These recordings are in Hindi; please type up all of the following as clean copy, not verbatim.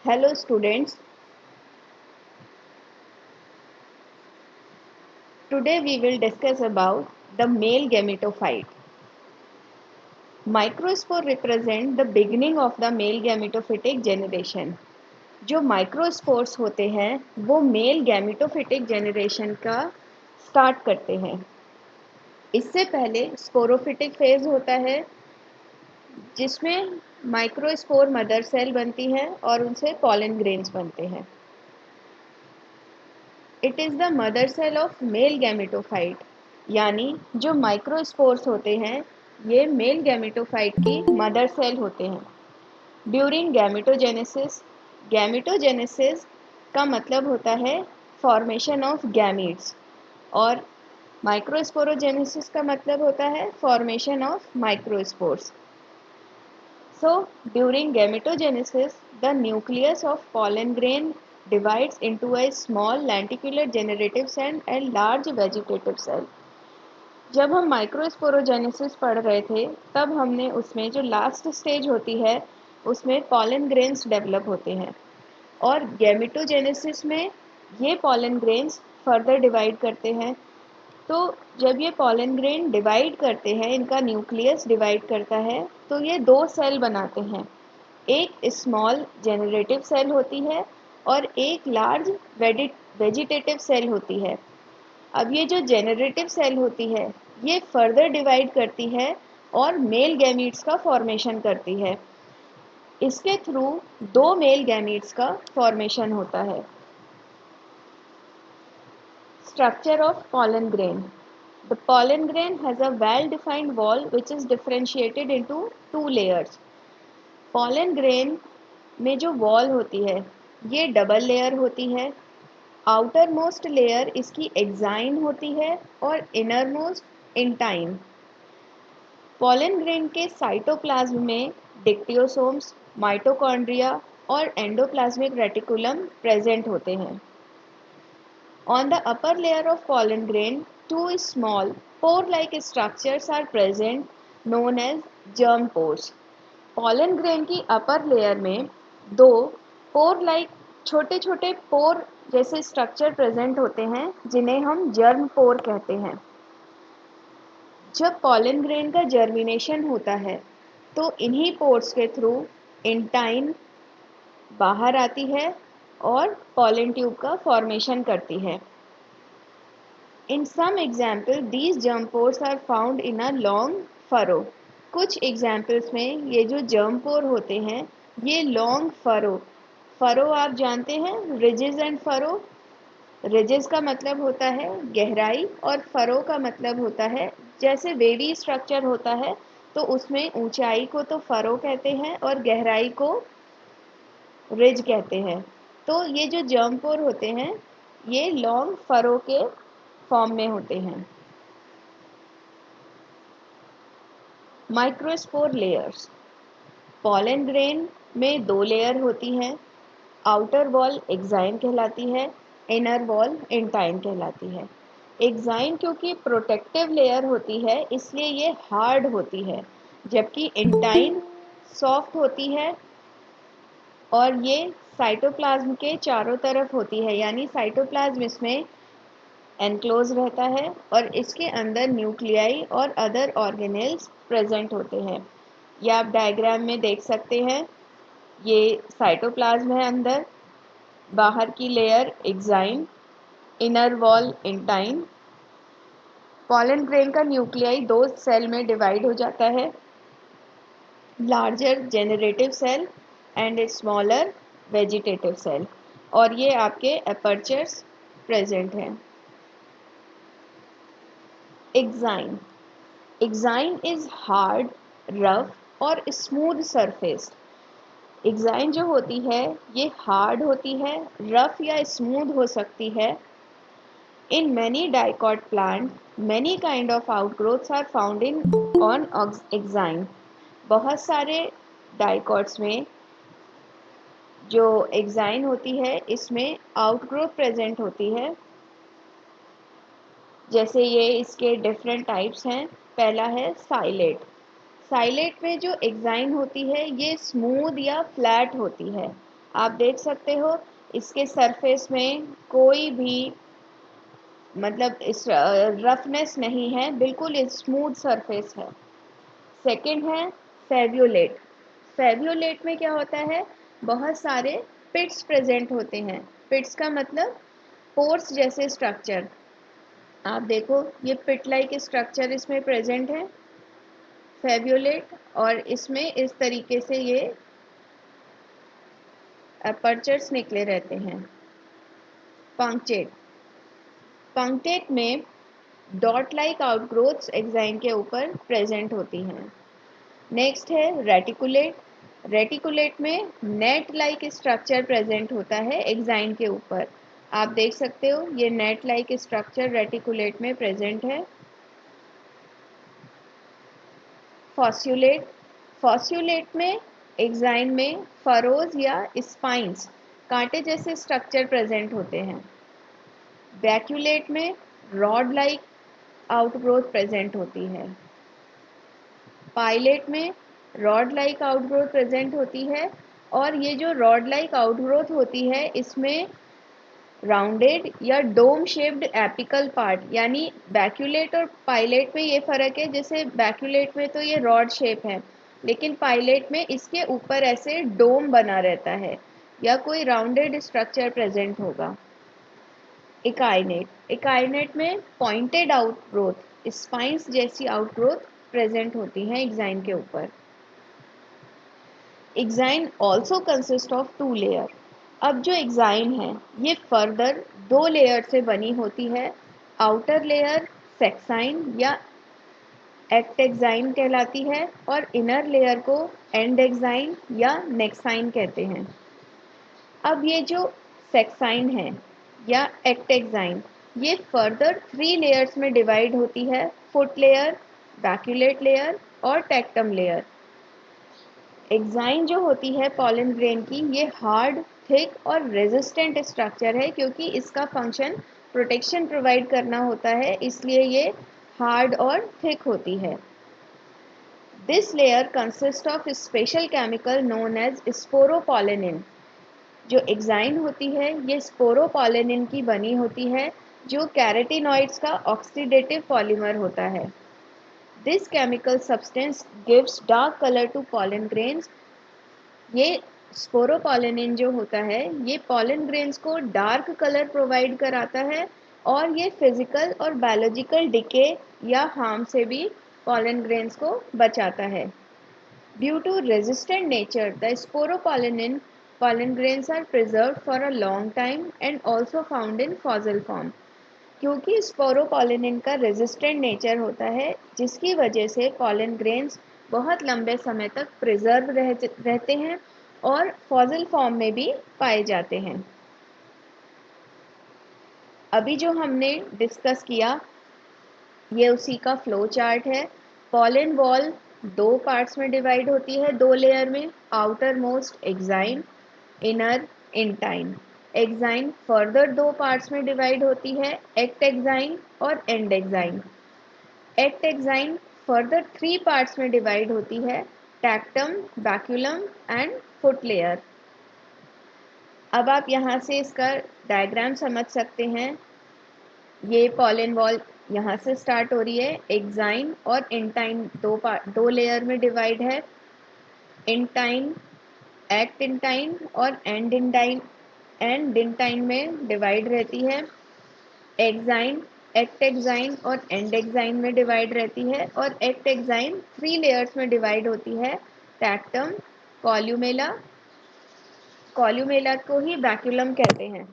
Hello students, today we will discuss about the male gametophyte. Microspore represent the beginning of the male gametophytic generation. जो माइक्रोस्पोर्स होते हैं वो मेल गैमेटोफिटिक जनरेशन का स्टार्ट करते हैं। इससे पहले स्पोरोफिटिक फेज होता है जिसमें माइक्रोस्पोर मदर सेल बनती है और उनसे पॉलन ग्रेन्स बनते हैं। It is the mother cell of male gametophyte, यानी जो माइक्रोस्पोर्स होते हैं ये मेल गैमेटोफाइट की मदर सेल होते हैं। ड्यूरिंग गैमेटोजेनेसिस का मतलब होता है फॉर्मेशन ऑफ गैमीट्स और माइक्रोस्पोरोजेनेसिस का मतलब होता है formation of microspores. So, during gametogenesis, the nucleus of pollen grain divides into a small lenticular generative cell and large vegetative cell. जब हम माइक्रोस्पोरोजेनेसिस पढ़ रहे थे तब हमने उसमें जो लास्ट स्टेज होती है उसमें पॉलन ग्रेन्स डेवलप होते हैं और गैमेटोजेनेसिस में ये पॉलन ग्रेन्स फर्दर डिवाइड करते हैं। तो जब ये पॉलन ग्रेन डिवाइड करते हैं, इनका न्यूक्लियस डिवाइड करता है तो ये दो सेल बनाते हैं। एक स्मॉल जेनरेटिव सेल होती है और एक लार्ज वेजिटेटिव सेल होती है। अब ये जो जेनरेटिव सेल होती है ये फर्दर डिवाइड करती है और मेल गैमीट्स का फॉर्मेशन करती है। इसके थ्रू दो मेल गैमीट्स का फॉर्मेशन होता है। Structure of pollen grain. The pollen grain has a well-defined wall which is differentiated into two layers. Pollen grain में जो wall होती है ये डबल लेयर होती है। आउटर मोस्ट लेयर इसकी एक्साइन होती है और inner most intine. Pollen grain के साइटोप्लाज्म में डिक्टियोसोम्स, माइटोकॉन्ड्रिया और एंडोप्लाज्मिक रेटिकुलम प्रेजेंट होते हैं। On the upper layer of pollen grain, two small pore-like structures are present known as germ pores. Pollen grain की upper layer में दो pore-like छोटे-छोटे pore जैसे structure present होते हैं जिन्हें हम germ pore कहते हैं। जब pollen grain का germination होता है तो इन्हीं pores के थ्रू intine बाहर आती है और pollen tube का formation करती है। In some example, these germ pores are found in a long furrow. कुछ एग्जाम्पल्स में ये जो germ pore होते हैं ये long furrow आप जानते हैं ridges and furrow। ridges का मतलब होता है गहराई और furrow का मतलब होता है जैसे वेवी स्ट्रक्चर होता है तो उसमें ऊंचाई को तो furrow कहते हैं और गहराई को ridge कहते हैं। तो ये जो germ pore होते हैं ये long furrow के फॉर्म में होते हैं। Microspore layers. पॉलन ग्रेन में दो लेयर होती हैं। आउटर वॉल एक्साइन कहलाती है, इनर वॉल इंटाइन कहलाती है। एक्साइन क्योंकि प्रोटेक्टिव लेयर होती है इसलिए ये हार्ड होती है, जबकि इंटाइन सॉफ्ट होती है और ये साइटोप्लाज्म के चारों तरफ होती है, यानी साइटोप्लाज्म इसमें एनक्लोज रहता है और इसके अंदर न्यूक्लियाई और अदर ऑर्गेनेल्स प्रेजेंट होते हैं। ये आप डायग्राम में देख सकते हैं। ये साइटोप्लाज्म है अंदर, बाहर की layer exine, inner wall intine. Pollen grain का न्यूक्लियाई दो सेल में डिवाइड हो जाता है, larger generative cell and smaller vegetative cell, और ये आपके एपर्चर्स प्रेजेंट हैं। Exine. Exine is hard, rough और स्मूथ सरफेस्ड। एक्साइन जो होती है ये हार्ड होती है, रफ या स्मूथ हो सकती है। In many dicot plant many kind of outgrowths are found in on exine. बहुत सारे डाइकॉट्स में जो एक्साइन होती है इसमें आउटग्रोथ प्रेजेंट होती है। जैसे ये इसके डिफरेंट टाइप्स हैं। पहला है साइलेट। साइलेट में जो एक्साइन होती है ये स्मूथ या फ्लैट होती है। आप देख सकते हो इसके सरफेस में कोई भी मतलब इस रफनेस नहीं है, बिल्कुल स्मूथ सरफेस है। सेकंड है फेवियोलेट। फेवियोलेट में क्या होता है, बहुत सारे पिट्स प्रेजेंट होते हैं। पिट्स का मतलब पोर्स जैसे स्ट्रक्चर। आप देखो ये पिट लाइक स्ट्रक्चर इसमें प्रेजेंट है फेवियोलेट, और इसमें इस तरीके से ये अपर्चर्स निकले रहते हैं। पंक्चेट। पंक्चेट में डॉट लाइक आउटग्रोथ्स एक्साइन के ऊपर प्रेजेंट होती हैं। नेक्स्ट है रेटिकुलेट। रेटिकुलेट में नेट लाइक स्ट्रक्चर प्रेजेंट होता है एक्साइन के ऊपर। आप देख सकते हो ये नेट लाइक स्ट्रक्चर रेटिकुलेट में प्रेजेंट है। फॉस्यूलेट। फॉस्यूलेट में एक्साइन में फरोज या स्पाइंस, कांटे जैसे स्ट्रक्चर प्रेजेंट होते हैं। वैक्यूलेट में रॉड लाइक आउटग्रोथ प्रेजेंट होती है। पाइलेट में रॉड लाइक आउटग्रोथ प्रेजेंट होती है, और ये जो रॉड लाइक आउटग्रोथ होती है इसमें राउंडेड या डोम शेप्ड एपिकल पार्ट, यानी बैक्यूलेट और पाइलेट में ये फर्क है, जैसे बैक्यूलेट में तो ये रॉड शेप है, लेकिन पाइलेट में इसके ऊपर ऐसे डोम बना रहता है या कोई राउंडेड स्ट्रक्चर प्रेजेंट होगा। इकाइनेट। इकाइनेट में पॉइंटेड आउटग्रोथ स्पाइंस जैसी आउटग्रोथ प्रेजेंट होती हैं एक्साइन के ऊपर। Exine also consist of 2 layer. अब जो एक्साइन है ये फर्दर 2 लेयर से बनी होती है। आउटर लेयर सेक्साइन या एक्टेक्साइन कहलाती है, और इनर लेयर को एंडेक्साइन या नेक्साइन कहते हैं। अब ये जो सेक्साइन है या एक्टेक्साइन, ये फर्दर 3 लेयर्स में डिवाइड होती है, फुट लेयर, बैक्यूलेट लेयर और टेक्टम लेयर। एक्साइन जो होती है पॉलन ग्रेन की, ये हार्ड, थिक और रेजिस्टेंट स्ट्रक्चर है, क्योंकि इसका फंक्शन प्रोटेक्शन प्रोवाइड करना होता है, इसलिए ये हार्ड और थिक होती है। This layer consist of special chemical known as sporopollenin. जो एक्साइन होती है ये स्पोरोपोलेनिन की बनी होती है, जो कैरोटीनॉइड्स का ऑक्सीडेटिव पॉलीमर होता है। This chemical substance gives dark colour to pollen grains. ये स्पोरोपोलेनिन जो होता है ये पॉलन ग्रेन्स को डार्क कलर प्रोवाइड कराता है, और ये फिजिकल और बायोलॉजिकल डिके या हार्म से भी पॉलन ग्रेन्स को बचाता है। Due to resistant nature, the sporopollenin pollen grains are preserved for a long time and also found in fossil form. क्योंकि स्पोरोपोलेनिन का रेजिस्टेंट नेचर होता है, जिसकी वजह से पॉलन ग्रेन्स बहुत लंबे समय तक प्रिजर्व रहते हैं और फॉसिल फॉर्म में भी पाए जाते हैं। अभी जो हमने डिस्कस किया ये उसी का फ्लो चार्ट है। पॉलन बॉल 2 पार्ट्स में डिवाइड होती है, 2 लेयर में। Outer most exine, inner intine. Exine further 2 parts में डिवाइड होती है, एक्ट एक्साइन और and exine. Act exine further 3 parts में डिवाइड होती है, टैक्टम, बैक्यूलम एंड फुट लेयर। अब आप यहाँ से इसका डायग्राम समझ सकते हैं। ये पॉलन बॉल यहाँ से स्टार्ट हो रही है, एक्साइन और इंटाइन 2 लेयर में डिवाइड है। इंटाइन, एक्ट इंटाइन और एंड इंटाइन में डिवाइड रहती है। एक्साइन, एक्ट एक्साइन और एंड एक्साइन में डिवाइड रहती है, और एक्ट एक्साइन 3 लेयर्स में डिवाइड होती है, टैक्टम, कॉल्यूमेला, कॉल्यूमेला को ही बैक्यूलम कहते हैं,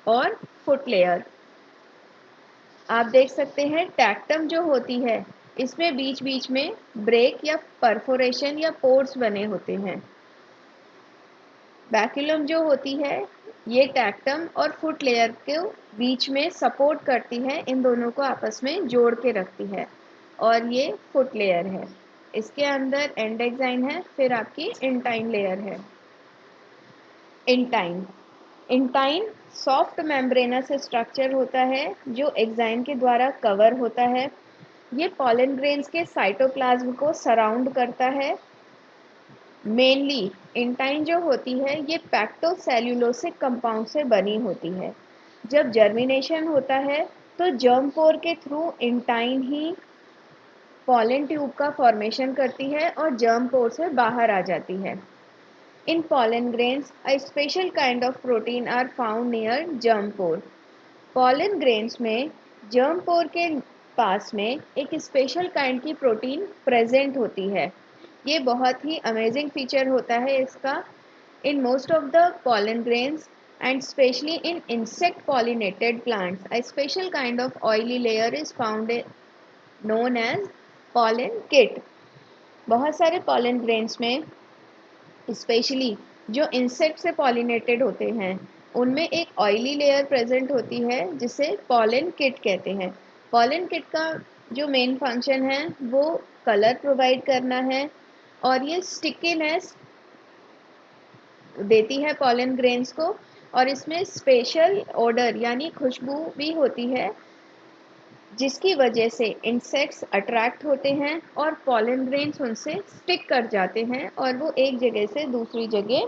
और फुट लेयर। आप देख सकते हैं टैक्टम जो होती है इसमें बीच बीच में ब्रेक या परफोरेशन या पोर्स बने होते हैं। बैक्यूलम जो होती है ये टैक्टम और फुट लेयर के बीच में सपोर्ट करती है, इन दोनों को आपस में जोड़ के रखती है, और ये फुट लेयर है। इसके अंदर एंड एक्साइन है, फिर आपकी इंटाइन लेयर है। Intine. Intine soft membranous structure होता है जो एक्साइन के द्वारा कवर होता है। ये पॉलन ग्रेन्स के साइटोप्लाज्म को सराउंड करता है। मेनली इंटाइन जो होती है ये पैक्टोसेल्यूलोसिक कंपाउंड से बनी होती है। जब जर्मिनेशन होता है तो जर्म पोर के थ्रू इंटाइन ही पॉलन ट्यूब का फॉर्मेशन करती है और जर्म पोर से बाहर आ जाती है। इन pollen grains, a special kind of protein are found near germ pore. Pollen grains में germ pore के पास में एक स्पेशल काइंड की प्रोटीन प्रेजेंट होती है। ये बहुत ही अमेजिंग फीचर होता है इसका। In most of the pollen grains and especially in insect pollinated plants, a special kind of oily layer is found known as pollen kit. बहुत सारे pollen grains में स्पेशली जो इंसेक्ट से पॉलिनेटेड होते हैं उनमें एक ऑयली लेयर प्रेजेंट होती है जिसे पॉलन किट कहते हैं। पॉलन किट का जो मेन फंक्शन है वो कलर प्रोवाइड करना है और ये स्टिकीनेस देती है पॉलन ग्रेन्स को, और इसमें स्पेशल ओडर यानी खुशबू भी होती है जिसकी वजह से इंसेक्ट्स अट्रैक्ट होते हैं और पॉलन ग्रेन्स उनसे स्टिक कर जाते हैं और वो एक जगह से दूसरी जगह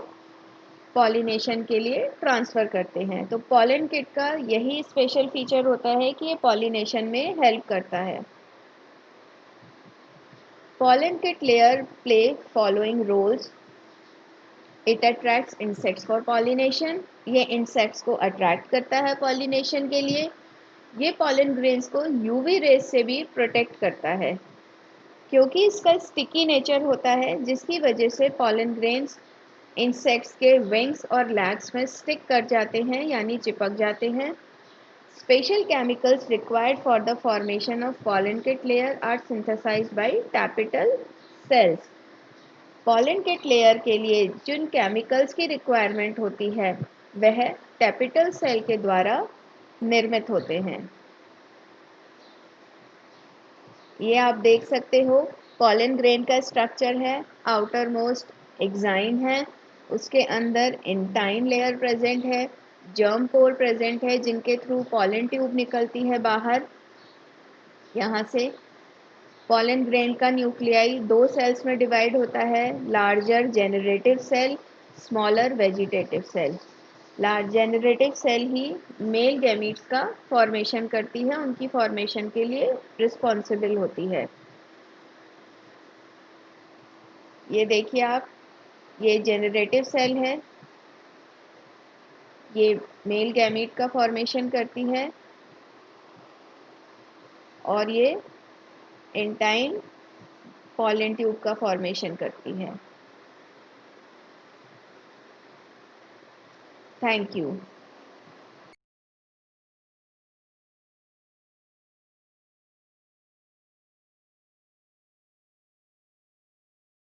पॉलिनेशन के लिए ट्रांसफ़र करते हैं। तो पॉलन किट का यही स्पेशल फीचर होता है कि ये पॉलिनेशन में हेल्प करता है। Pollen kit layer play following roles. It attracts insects for pollination. ये इंसेक्ट्स को अट्रैक्ट करता है पॉलिनेशन के लिए। ये पॉलन ग्रेन्स को यूवी रेज से भी प्रोटेक्ट करता है क्योंकि इसका स्टिकी नेचर होता है जिसकी वजह से पॉलन ग्रेन्स इंसेक्ट्स के विंग्स और लैग्स में स्टिक कर जाते हैं यानी चिपक जाते हैं। Special chemicals required for the formation of pollen kit layer are synthesized by tapetal cells. pollen kit layer के लिए जिन केमिकल्स की रिक्वायरमेंट होती है वह टैपिटल सेल के द्वारा निर्मित होते हैं। ये आप देख सकते हो pollen ग्रेन का स्ट्रक्चर है। आउटर मोस्ट एक्साइन है, उसके अंदर इंटाइन लेयर प्रेजेंट है, जर्म पोर प्रेजेंट है जिनके थ्रू पॉलन ट्यूब निकलती है बाहर। यहाँ से पॉलन ग्रेन का न्यूक्लियाई दो सेल्स में डिवाइड होता है, larger generative cell, smaller vegetative cell. Large generative cell ही मेल गैमीट्स का फॉर्मेशन करती है, उनकी फॉर्मेशन के लिए रिस्पॉन्सिबल होती है। ये देखिए आप, ये जेनरेटिव सेल है, ये मेल गैमीट का फॉर्मेशन करती है और ये इंटाइन पॉलन ट्यूब का फॉर्मेशन करती है। Thank you.